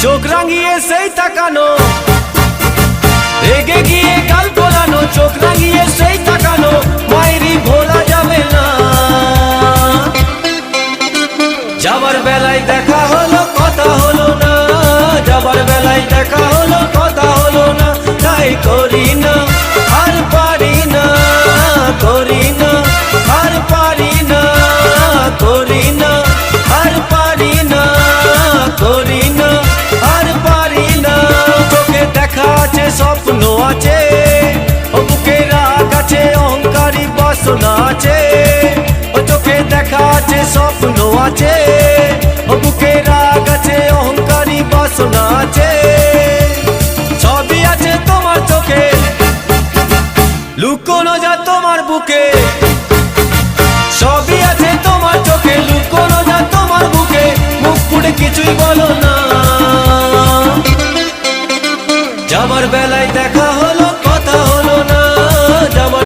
চোখ রাঙিয়ে সেই তাকানো, রেগে গিয়ে গাল গোলানো, চোখ রাঙিয়ে সেই তাকানো, মায়েরই ভোলা যাবে না। যাবার বেলায় দেখা হলো কথা হলো না, যাবার বেলায় দেখা হলো কথা হলো না, তাই করি না আর পারি না, করি না আর পারি না, করি না আর পারি না, করি না আর পারি না। চোখে দেখা আছে স্বপ্ন আছে, ও বুকে রাগ আছে অহংকারী বাসনা আছে, ও চোখে দেখা আছে স্বপ্ন আছে, ও বুকে রাগ আছে অহংকারী বাসনা আছে। সবই আছে তোমার চোখে, লুকোনো যা তোমার বুকে, সবই আছে তোমার চোখে, লুকোনো যা তোমার বুকে, মুখ পুড়ে কিছুই বলো না। যাবার বেলায় দেখা